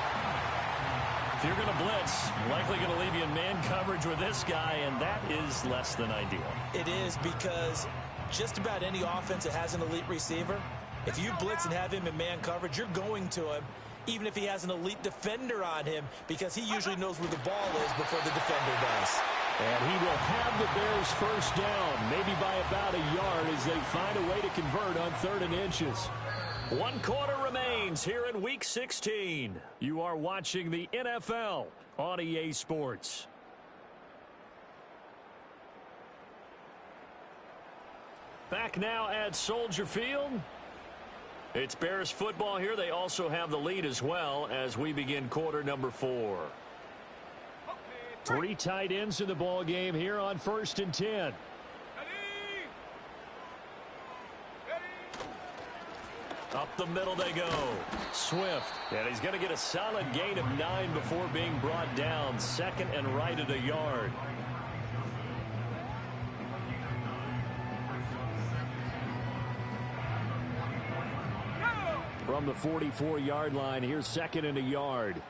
Speaker 4: If you're going to blitz, likely going to leave you in man coverage with this guy, and that is less than ideal.
Speaker 3: It is, because just about any offense that has an elite receiver, if you blitz and have him in man coverage, you're going to him, even if he has an elite defender on him, because he usually knows where the ball is before the defender does.
Speaker 2: And he will have the Bears first down, maybe by about a yard, as they find a way to convert on 3rd and inches.
Speaker 4: 1 quarter remains here in Week 16.
Speaker 2: You are watching the NFL on EA Sports.
Speaker 4: Back now at Soldier Field. It's Bears football here. They also have the lead as well as we begin quarter number 4.
Speaker 2: 3 tight ends in the ball game here on 1st and 10.
Speaker 4: Up the middle they go. Swift. And he's going to get a solid gain of 9 before being brought down. 2nd and right at a yard.
Speaker 2: From the 44-yard line, here's 2nd and a yard.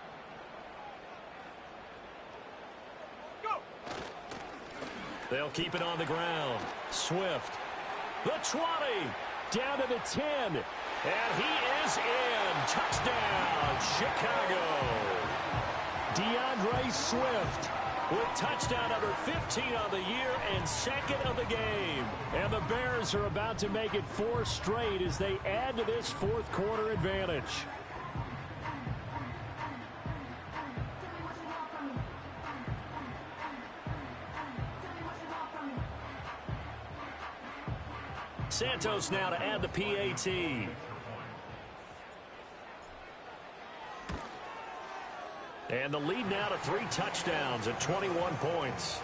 Speaker 4: They'll keep it on the ground. Swift. The 20.
Speaker 2: Down to the 10.
Speaker 4: And he is in. Touchdown, Chicago.
Speaker 2: DeAndre Swift
Speaker 4: with touchdown number 15 on the year and 2nd of the game.
Speaker 2: And the Bears are about to make it 4 straight as they add to this 4th quarter advantage.
Speaker 4: Santos now to add the PAT. And the lead now to 3 touchdowns at 21 points.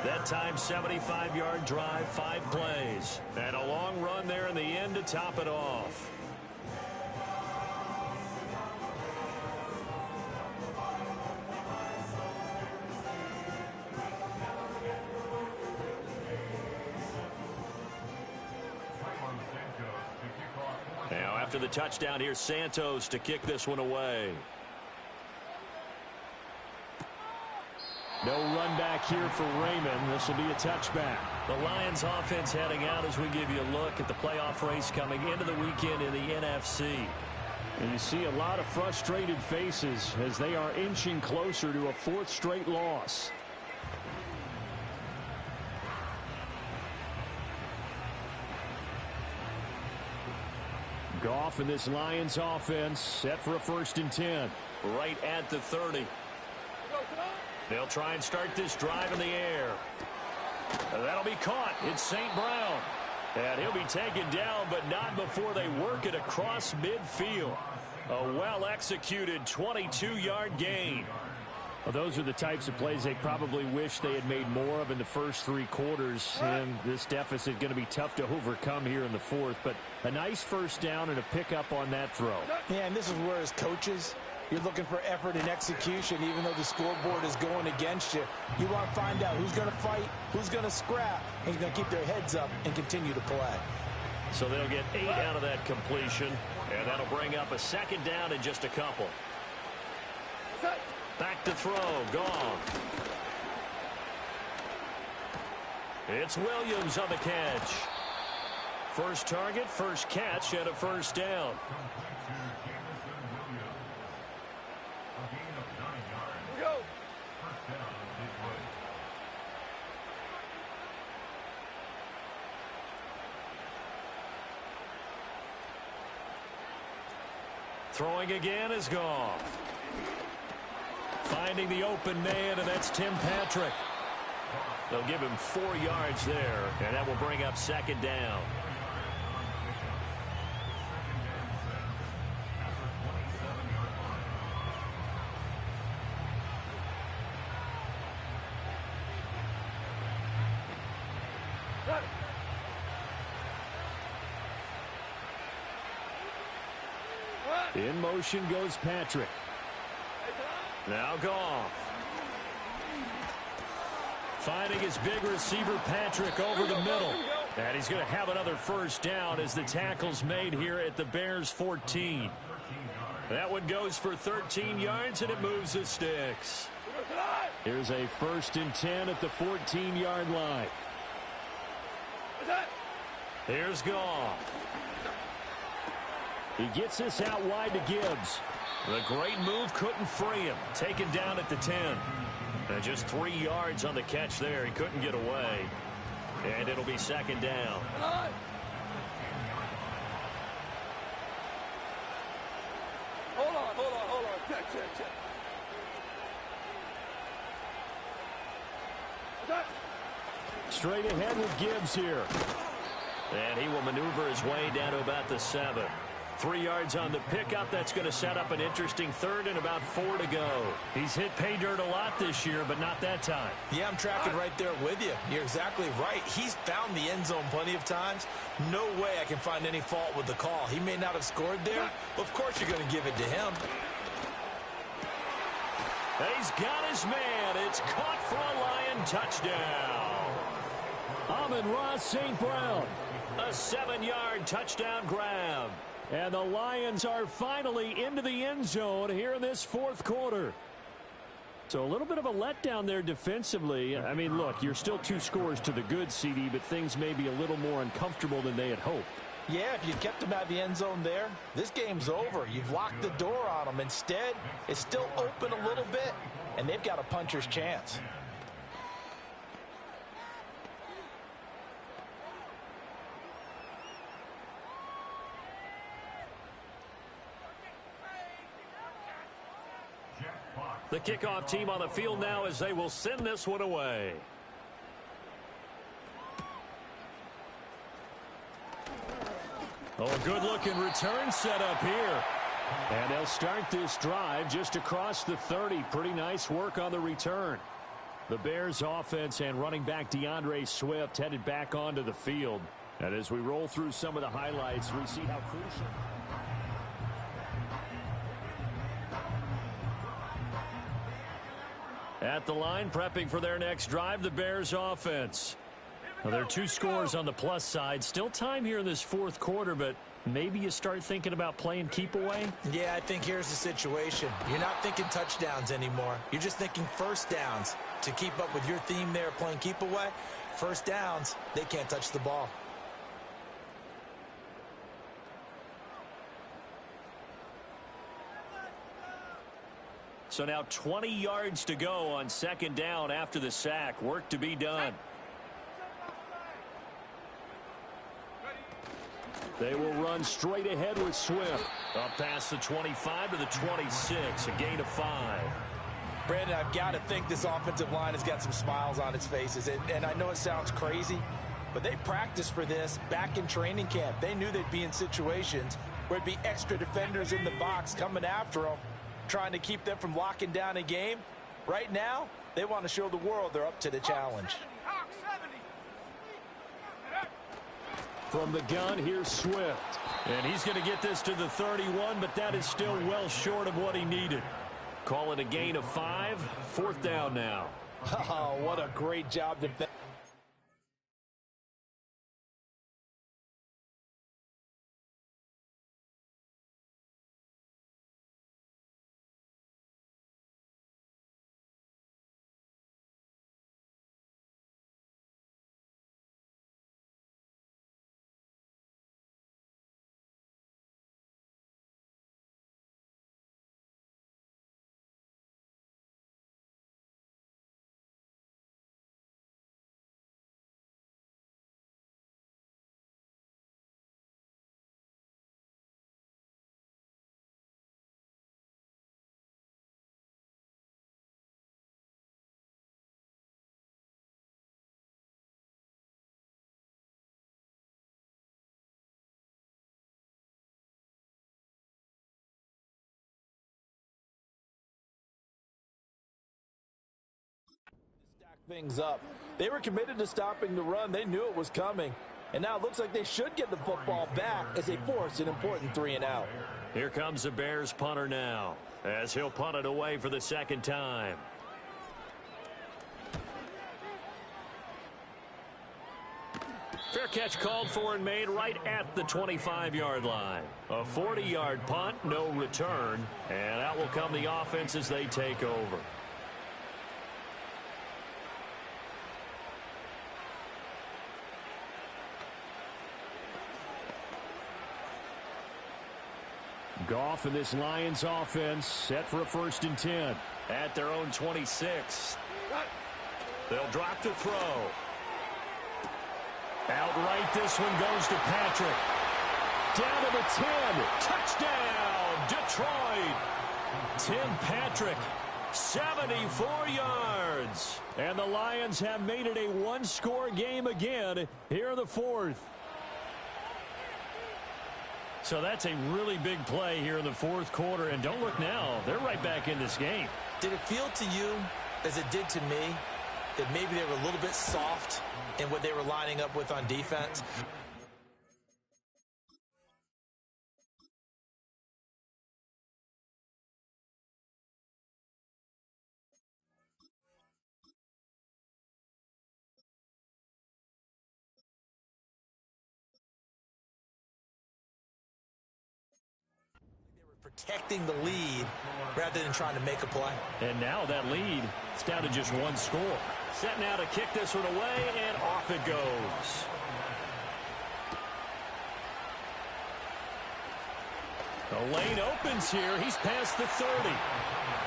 Speaker 4: That time, 75-yard drive, 5 plays. And a long run there in the end to top it off. Now, after the touchdown, here's Santos to kick this one away.
Speaker 2: No run back here for Raymond. This will be a touchback.
Speaker 4: The Lions offense heading out as we give you a look at the playoff race coming into the weekend in the NFC.
Speaker 2: And you see a lot of frustrated faces as they are inching closer to a 4th straight loss. Goff and this Lions offense set for a 1st and 10.
Speaker 4: Right at the 30. They'll try and start this drive in the air. That'll be caught. It's St. Brown. And he'll be taken down, but not before they work it across midfield. A well-executed 22-yard gain.
Speaker 2: Well, those are the types of plays they probably wish they had made more of in the first 3 quarters. And this deficit going to be tough to overcome here in the 4th. But a nice first down and a pickup on that throw.
Speaker 3: Yeah, and this is where, as coaches, you're looking for effort and execution, even though the scoreboard is going against you. You want to find out who's going to fight, who's going to scrap, who's going to keep their heads up and continue to play.
Speaker 4: So they'll get 8 out of that completion, and that'll bring up a 2nd down in just a couple. Back to throw, Goff. It's Williams on the catch. First target, first catch, and a 1st down. Throwing again is Goff. finding the open man, and that's Tim Patrick. They'll give him 4 yards there, and that will bring up second down.
Speaker 2: In motion goes Patrick.
Speaker 4: Now Goff. Finding his big receiver Patrick over the middle. And he's going to have another first down as the tackle's made here at the Bears 14. That one goes for 13 yards, and it moves the sticks.
Speaker 2: Here's a 1st and 10 at the 14-yard line.
Speaker 4: Here's Goff.
Speaker 2: He gets this out wide to Gibbs.
Speaker 4: The great move couldn't free him. Taken down at the 10. And just 3 yards on the catch there. He couldn't get away. And it'll be second down.
Speaker 5: Hold on. Check.
Speaker 2: Straight ahead with Gibbs here.
Speaker 4: And he will maneuver his way down to about the 7. 3 yards on the pickup. That's going to set up an interesting third and about 4 to go. He's hit pay dirt a lot this year, but not that time.
Speaker 3: Yeah, I'm tracking right there with you. You're exactly right. He's found the end zone plenty of times. No way I can find any fault with the call. He may not have scored there, but of course you're going to give it to him.
Speaker 4: He's got his man. It's caught for a Lion touchdown.
Speaker 2: Amon-Ra St. Brown.
Speaker 4: A 7-yard touchdown grab.
Speaker 2: And the Lions are finally into the end zone here in this 4th quarter. So a little bit of a letdown there defensively. I mean, look, you're still 2 scores to the good, CD, but things may be a little more uncomfortable than they had hoped.
Speaker 3: Yeah, if you kept him out of the end zone there, this game's over. You've locked the door on him. Instead, it's still open a little bit, and they've got a puncher's chance.
Speaker 4: The kickoff team on the field now as they will send this one away. Oh, good-looking return set up here.
Speaker 2: And they'll start this drive just across the 30. Pretty nice work on the return. The Bears offense and running back DeAndre Swift headed back onto the field. And as we roll through some of the highlights, we see how crucial.
Speaker 4: At the line, prepping for their next drive, the Bears offense. Well, there are 2 scores on the plus side. Still time here in this 4th quarter, but maybe you start thinking about playing keep away?
Speaker 3: Yeah, I think here's the situation. You're not thinking touchdowns anymore. You're just thinking first downs. To keep up with your theme there, playing keep away, first downs, they can't touch the ball.
Speaker 4: So now 20 yards to go on second down after the sack. Work to be done.
Speaker 2: They will run straight ahead with Swift.
Speaker 4: Up past the 25 to the 26, a gain of 5.
Speaker 3: Brandon, I've got to think this offensive line has got some smiles on its faces. And I know it sounds crazy, but they practiced for this back in training camp. They knew they'd be in situations where it'd be extra defenders in the box coming after them, trying to keep them from locking down a game. Right now, they want to show the world they're up to the challenge.
Speaker 2: From the gun, here's Swift.
Speaker 4: And he's going to get this to the 31, but that is still well short of what he needed. Call it a gain of 5. 4th down now.
Speaker 3: Oh, what a great job defending. things up. They were committed to stopping the run. They knew it was coming. And now it looks like they should get the football back as they force an important 3-and-out.
Speaker 4: Here comes the Bears punter now, as he'll punt it away for the second time. Fair catch called for and made right at the 25-yard line. A 40-yard punt, no return, and out will come the offense as they take over.
Speaker 2: Goff and this Lions offense set for a 1st and 10.
Speaker 4: At their own 26. They'll drop to throw. Outright, this one goes to Patrick. Down to the 10. Touchdown, Detroit. Tim Patrick, 74 yards.
Speaker 2: And the Lions have made it a one-score game again here in the 4th.
Speaker 4: So that's a really big play here in the 4th quarter. And don't look now, they're right back in this game.
Speaker 3: Did it feel to you, as it did to me, that maybe they were a little bit soft in what they were lining up with on defense? Protecting the lead rather than trying to make a play.
Speaker 4: And now that lead is down to just one score. Set now to kick this one away, and off it goes. The lane opens here. He's past the 30.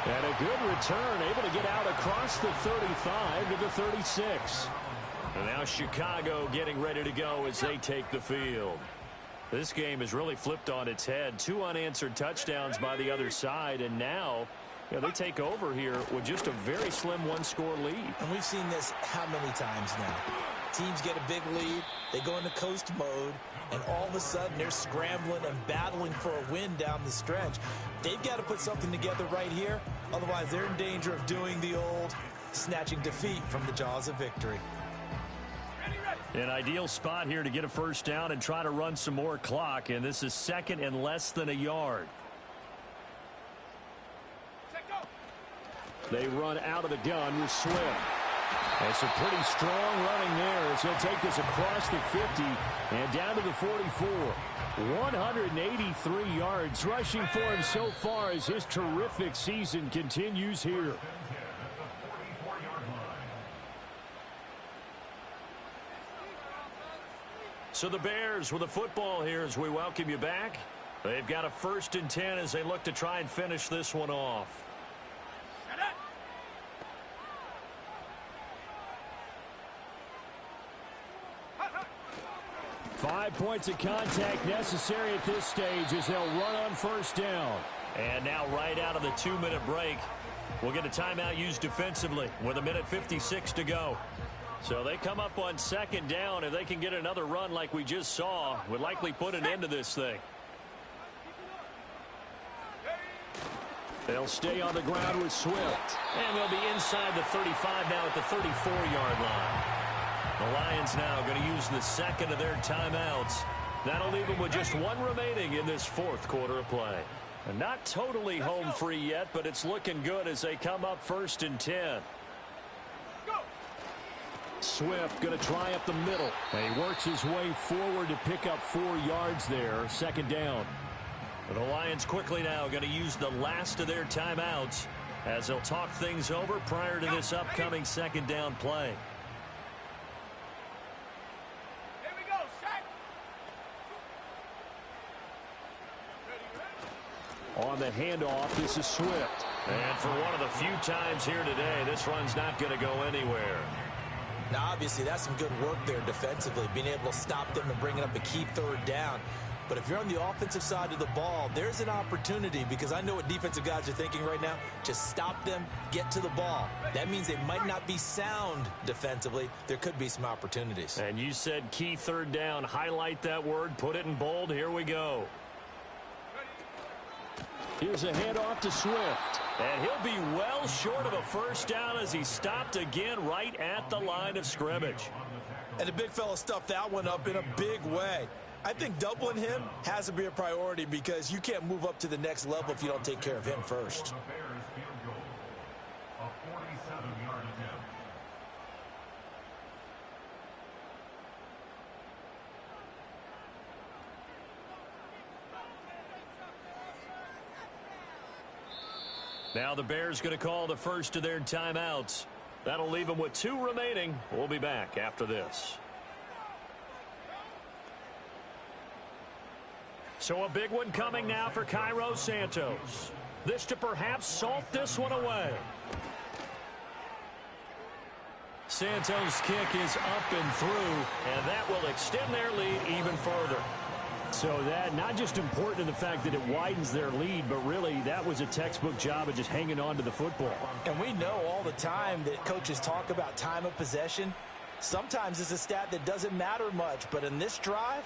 Speaker 2: And a good return, able to get out across the 35 to the 36.
Speaker 4: And now Chicago getting ready to go as they take the field. This game is really flipped on its head. 2 unanswered touchdowns by the other side, and now they take over here with just a very slim one-score lead.
Speaker 3: And we've seen this how many times now? Teams get a big lead, they go into coast mode, and all of a sudden they're scrambling and battling for a win down the stretch. They've got to put something together right here, otherwise they're in danger of doing the old snatching defeat from the jaws of victory.
Speaker 4: An ideal spot here to get a first down and try to run some more clock, and this is 2nd and less than a yard.
Speaker 2: They run out of the gun with Swift. That's a pretty strong running there as he'll take this across the 50 and down to the 44. 183 yards rushing for him so far as his terrific season continues here.
Speaker 4: So the Bears with the football here as we welcome you back. They've got a 1st and 10 as they look to try and finish this one off.
Speaker 2: 5 points of contact necessary at this stage as they'll run on 1st down.
Speaker 4: And now right out of the 2-minute break, we'll get a timeout used defensively with 1:56 to go. So they come up on 2nd down. If they can get another run like we just saw, would likely put an end to this thing.
Speaker 2: They'll stay on the ground with Swift.
Speaker 4: And they'll be inside the 35 now at the 34-yard line. The Lions now going to use the 2nd of their timeouts. That'll leave them with just 1 remaining in this 4th quarter of play. And not totally home free yet, but it's looking good as they come up 1st and 10.
Speaker 2: Swift going to try up the middle. And he works his way forward to pick up 4 yards there. 2nd down.
Speaker 4: The Lions quickly now going to use the last of their timeouts as they'll talk things over prior to this upcoming 2nd down play.
Speaker 5: Here we go, set.
Speaker 2: On the handoff, this is Swift.
Speaker 4: And for one of the few times here today, this run's not going to go anywhere.
Speaker 3: Now, obviously, that's some good work there defensively, being able to stop them and bringing up a key 3rd down. But if you're on the offensive side of the ball, there's an opportunity, because I know what defensive guys are thinking right now. Just stop them, get to the ball. That means they might not be sound defensively. There could be some opportunities.
Speaker 4: And you said key 3rd down. Highlight that word, put it in bold. Here we go.
Speaker 2: Here's a handoff to Swift.
Speaker 4: And he'll be well short of a first down as he stopped again right at the line of scrimmage.
Speaker 3: And the big fella stuffed that one up in a big way. I think doubling him has to be a priority because you can't move up to the next level if you don't take care of him first.
Speaker 4: Now the Bears going to call the first of their timeouts. That'll leave them with 2 remaining. We'll be back after this. So a big one coming now for Cairo Santos. This to perhaps salt this one away. Santos' kick is up and through, and that will extend their lead even further.
Speaker 2: So that not just important in the fact that it widens their lead, but really that was a textbook job of just hanging on to the football.
Speaker 3: And we know all the time that coaches talk about time of possession. Sometimes it's a stat that doesn't matter much, but in this drive,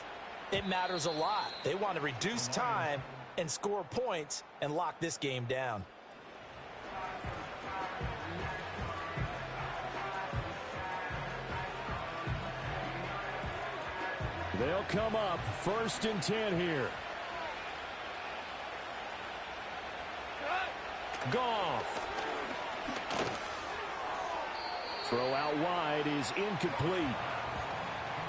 Speaker 3: it matters a lot. They want to reduce time and score points and lock this game down.
Speaker 2: They'll come up 1st and 10 here.
Speaker 4: Goff.
Speaker 2: Throw out wide is incomplete.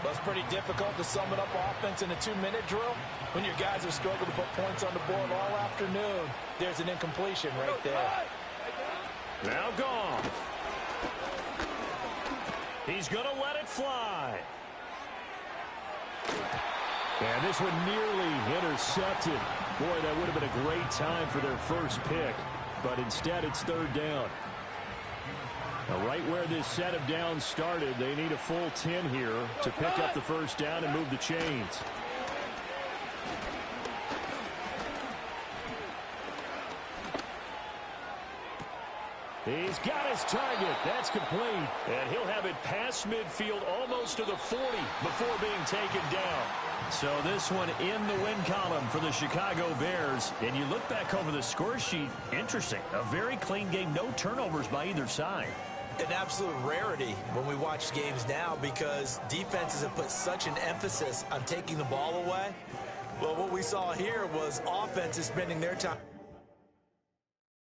Speaker 3: Well, it's pretty difficult to sum it up offense in a 2-minute drill when your guys have struggled to put points on the board all afternoon. There's an incompletion right there.
Speaker 4: Now Goff. He's going to let it fly.
Speaker 2: And this one nearly intercepted. Boy, that would have been a great time for their first pick. But instead, it's 3rd down. Now, right where this set of downs started, they need a full 10 here to pick up the first down and move the chains. He's got his target. That's complete.
Speaker 4: And he'll have it past midfield almost to the 40 before being taken down. So this one in the win column for the Chicago Bears. And you look back over the score sheet, interesting. A very clean game, no turnovers by either side.
Speaker 3: An absolute rarity when we watch games now because defenses have put such an emphasis on taking the ball away. Well, what we saw here was offenses spending their time